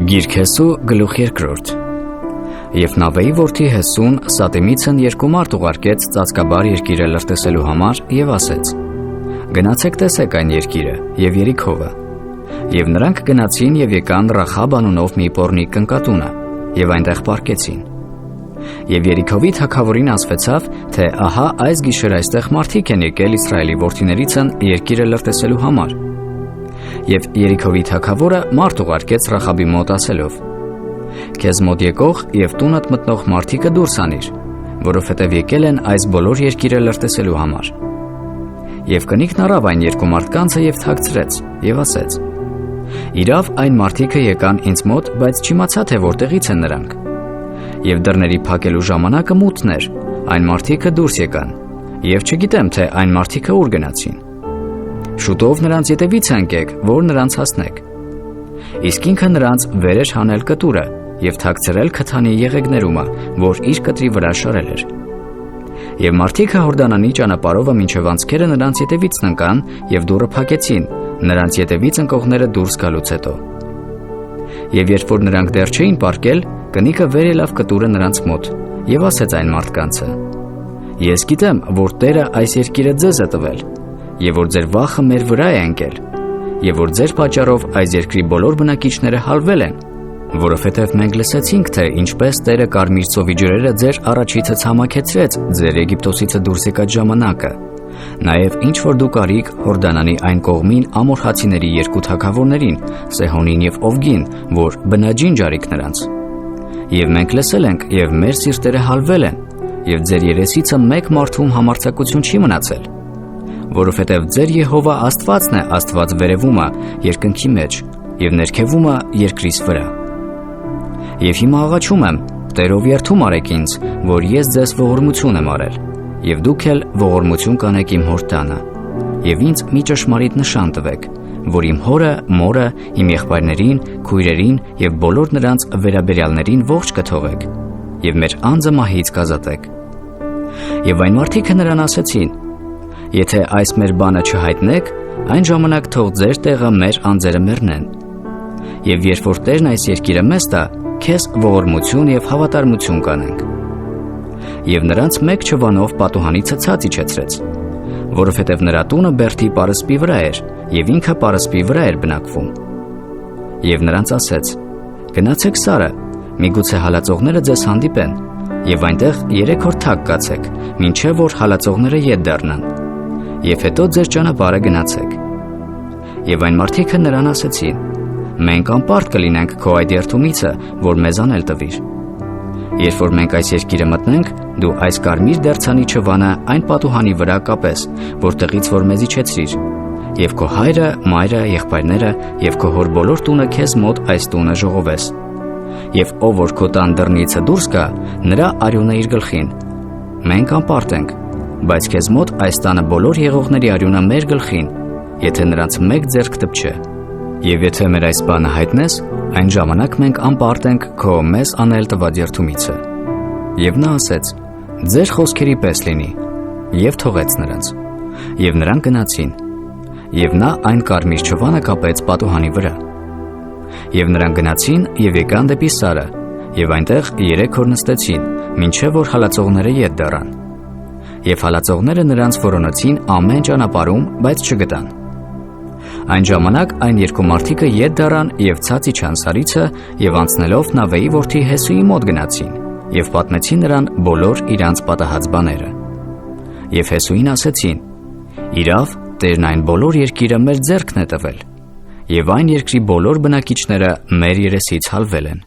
Գիրք Հեսու գլուխ 2 Եվ Նավեի որդի Հեսուն Սատեմիցն երկու մարդ ուղարկեց ծածկաբար երկիրը լրտեսելու համար և ասեց. Գնացեք տեսեք այն երկիրը և Երիքովը։ Եվ նրանք գնացին և եկան Ռախաբ անունով մի պոռնիկ կնկատունը և այնտեղ պառկեցին։ Եվ Երիքովի թագավորին ասվեցավ, թե ահա այս գիշեր այստեղ մարդիկ են եկել Իսրայելի որդիներիցն երկիրը լրտեսելու համար։ Եվ Երիքովի թագավորը մարդ ուղարկեց Ռախաբի մոտ ասելով. Քեզ մոտ եկող և տունդ մտնող մարդիկը դուրս անիր, որովհետև եկել են այս բոլոր երկիրը լրտեսելու համար։ Եվ կնիկն առավ այն երկու մարդկանցը և թաքցրեց և ասեց. Իրավ այն մարդիկը եկան ինձ մոտ, բայց չիմացա, թե որտեղից են նրանք։ Եվ դռների փակելու ժամանակը մութն էր, այն մարդիկը դուրս եկան, և չգիտեմ, թե այն մարդիկը ուր գնացին։ Շուտով նրանց ետևից ընկեք, որ նրանց հասնեք։ Իսկ ինքը նրանց վեր էր հանել կտուրը և թաքցրել քթանի եղեգներումը, որ իր կտրի վրա շարել էր։ Եվ մարդիկը Հորդանանի ճանապարհովը մինչև անցքերը նրանց ետևից ընկան և դուռը փակեցին, նրանց ետևից ընկողները դուրս գալուց հետո։ Եվ երբ որ նրանք դեռ չէին պառկել, կնիկը վեր ելավ կտուրը նրանց մոտ և ասեց այն մարդկանցը. Ես գիտեմ, որ Տերը այս երկիրը ձեզ է տվել, և որ ձեր վախը մեր վրա է ընկել, և որ ձեր պատճառով այս երկրի բոլոր բնակիչները հալվել են, որովհետև մենք լսեցինք, թե ինչպես Տերը կարմիր ծովի ջրերը ձեր առաջիցը ցամաքեցրեց ձեր Եգիպտոսից դուրս եկած ժամանակը, նաև ինչ որ դուք արիք Հորդանանի այն կողմին ամորհացիների երկու թագավորներին, Սեհոնին և Օվգին, որ բնաջինջ արիք նրանց։ Եվ մենք լսել ենք, և մեր սիրտերը հալվել են, և ձեր երեսիցը մեկ մարդում համարձակություն չի մնացել, որովհետև ձեր Եհովա Աստվածն է Աստված վերևումը երկնքի մեջ և ներքևումը երկրիս վրա։ Եվ հիմա աղաչում եմ, Տերով երդում արեք ինձ, որ ես ձեզ ողորմություն եմ արել, և դուք էլ ողորմություն կանեք իմ հոր տանը, և ինձ մի ճշմարիտ նշան տվեք, որ իմ հորը, մորը, իմ եղբայրներին, քույրերին և բոլոր նրանց վերաբերյալներին ողջ կթողեք, և մեր անձը մահից կազատեք։ Եվ այն մարդիկը նրան ասեցին. Եթե այս մեր բանը չհայտնեք, այն ժամանակ թող ձեր տեղը մեր անձերը մեռնեն։ Եվ երբ որ Տերն այս երկիրը մեզ տա, քեզ ողորմություն և հավատարմություն կանենք։ Եվ նրանց մեկ չվանով պատուհանիցը ցած իջեցրեց, որովհետև նրա տունը բերդի պարսպի վրա էր, և ինքը պարսպի վրա էր բնակվում։ Եվ նրանց ասեց. Գնացեք Սարը, միգուցե հալածողները ձեզ հանդիպեն, և այնտեղ 3 օր թաք կացեք, մինչև որ հալածողները ետ դառնան, և հետո ձեր ճանապարհը գնացեք։ Եվ այն մարդիկը նրան ասեցին. Մենք անպարտ կլինենք քո այդ երդումիցը, որ մեզ անել տվիր։ Երբ որ մենք այս երկիրը մտնենք, դու այս կարմիր դերձանի չվանը այն պատուհանի վրա կապես, որտեղից որ մեզ իջեցրիր, և քո հայրը, մայրը, եղբայրները և քո հոր բոլոր տունը քեզ մոտ այս տունը ժողովես։ Եվ ով որ քո տան դռնիցը դուրս գա, նրա արյունը իր գլխին։ Մենք անպարտ ենք, բայց քեզ մոտ այս տանը բոլոր եղողների արյունը մեր գլխին, եթե նրանց մեկ ձեռք դպչե։ Եվ եթե մեր այս բանը հայտնես, այն ժամանակ մենք անպարտ ենք քո մեզ անել տված երդումիցը։ Եվ նա ասեց. Ձեր խոսքերի պես լինի, և թողեց նրանց։ Եվ նրանք գնացին, և նա այն կարմիր չվանը կապեց պատուհանի վրա։ Եվ նրանք գնացին և եկան դեպի Սարը, և այնտեղ 3 օր նստեցին, մինչև որ հալածողները ետ դառան։ Եվ հալածողները նրանց որոնեցին ամեն ճանապարհում, բայց չգտան։ Այն ժամանակ այն երկու մարդիկը ետ դառան և ցած իջան Սարիցը և անցնելով Նավեի որդի Հեսուի մոտ գնացին և պատմեցին նրան բոլոր իրանց պատահած բաները։ Եվ Հեսուին ասեցին. Իրավ, Տերն այն բոլոր երկիրը մեր ձեռքն է տվել, և այն երկրի բոլոր բնակիչները մեր երեսից հալվել են։